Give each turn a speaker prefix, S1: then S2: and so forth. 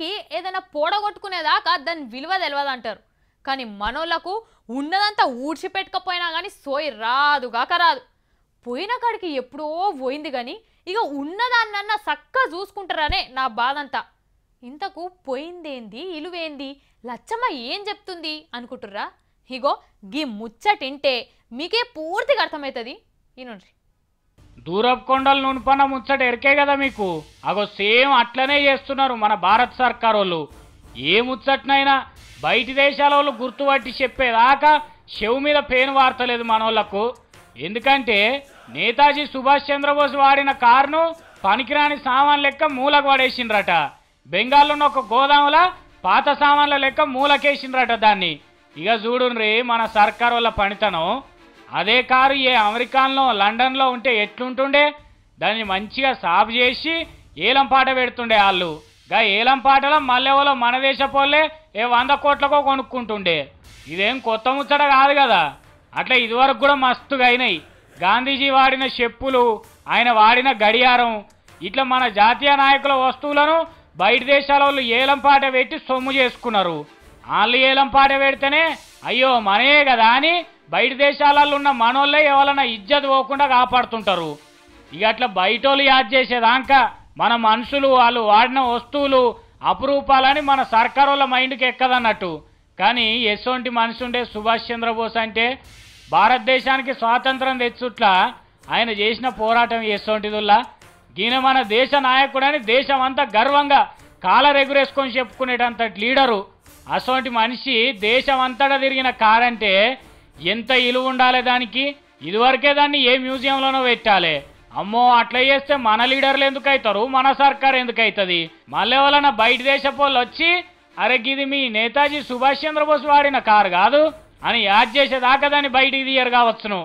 S1: ఉన్నోళ్ళకి ఏదైనా పోడగొట్టుకునేదాకా దాని విలువ తెలియదంటారు. కానీ మనోళ్లకు ఉన్నదంతా ఊడ్చిపెట్టకపోయినా కానీ సోయి రాదుగాక రాదు. పోయిన కాడికి ఎప్పుడో పోయింది కానీ ఇక ఉన్నదాన్నన్నా చక్కగా చూసుకుంటారనే నా బాధంతా. ఇంతకు పోయిందేంది ఇలువేంది లచ్చమ్మ ఏం చెప్తుంది అనుకుంటుర్రా? ఇగో గీ ముచ్చటింటే మీకే పూర్తిగా అర్థమవుతుంది. ఈనుండ్రి.
S2: దూరపు కొండలు నునుపన్న ముచ్చట ఎరికే కదా మీకు. అగో సేమ్ అట్లనే చేస్తున్నారు మన భారత సర్కార్ వాళ్ళు. ఏ ముచ్చట్నైనా బయటి దేశాల వాళ్ళు గుర్తుపట్టి చెప్పేదాకా చెవు మీద పేను వార్తలేదు మనోళ్లకు. ఎందుకంటే నేతాజీ సుభాష్ చంద్రబోస్ వాడిన కారును పనికిరాని సామాన్ లెక్క మూలకు పడేసిండ్రట. బెంగాల్లో ఉన్న ఒక గోదాముల పాత సామాన్ల లెక్క మూలకేసిండ్రట దాన్ని. ఇక చూడుండ్రి మన సర్కార్ వాళ్ళ పనితనం. అదే కారు ఏ అమెరికాలో లండన్లో ఉంటే ఎట్లుంటుండే? దాన్ని మంచిగా సాఫ్ చేసి ఏలం పాట పెడుతుండే వాళ్ళు. గా ఏలం పాటలో మల్లెవలో మన దేశపోలే 100 కోట్లకో కొనుక్కుంటుండే. ఇదేం కొత్త ముచ్చట కాదు కదా. అట్లా ఇదివరకు కూడా మస్తుగా అయినాయి. గాంధీజీ వాడిన చెప్పులు, ఆయన వాడిన గడియారం, ఇట్లా మన జాతీయ నాయకుల వస్తువులను బయట దేశాల వాళ్ళు ఏలం పాట పెట్టి సొమ్ము చేసుకున్నారు. వాళ్ళు ఏలం పాట పెడితేనే అయ్యో మనయే కదా అని బయట దేశాలలో ఉన్న మనోళ్ళే ఎవరైనా ఇజ్జత్ పోకుండా కాపాడుతుంటారు. ఇక అట్లా బయటోళ్ళు యాద్ చేసేదాకా మన మనుషులు వాళ్ళు వాడిన వస్తువులు అపురూపాలని మన సర్కార్ వాళ్ళ మైండ్కి ఎక్కదన్నట్టు. కానీ ఎసోంటి మనిషి ఉండే సుభాష్ చంద్రబోస్ అంటే భారతదేశానికి స్వాతంత్రం తెచ్చుట్లా ఆయన చేసిన పోరాటం ఎసోంటిదుల్లా. ఈయన మన దేశ నాయకుడని దేశం అంతా గర్వంగా కాలరెగురేసుకొని చెప్పుకునేటంత లీడరు. అసోంటి మనిషి దేశం అంతటా తిరిగిన కారంటే ఎంత ఇలువ ఉండాలి దానికి. ఇదివరకే దాన్ని ఏ మ్యూజియంలోనో పెట్టాలి. అమ్మో అట్లా చేస్తే మన లీడర్లు ఎందుకు అవుతారు, మన సర్కార్ ఎందుకు అవుతుంది? మళ్ళీ వలన బయట దేశపోళ్ళు వచ్చి అరే గిది మీ నేతాజీ సుభాష్ చంద్రబోస్ వాడిన కారు కాదు అని యాద్ చేసేదాకా దాన్ని బయటికి తీయరు కావచ్చును.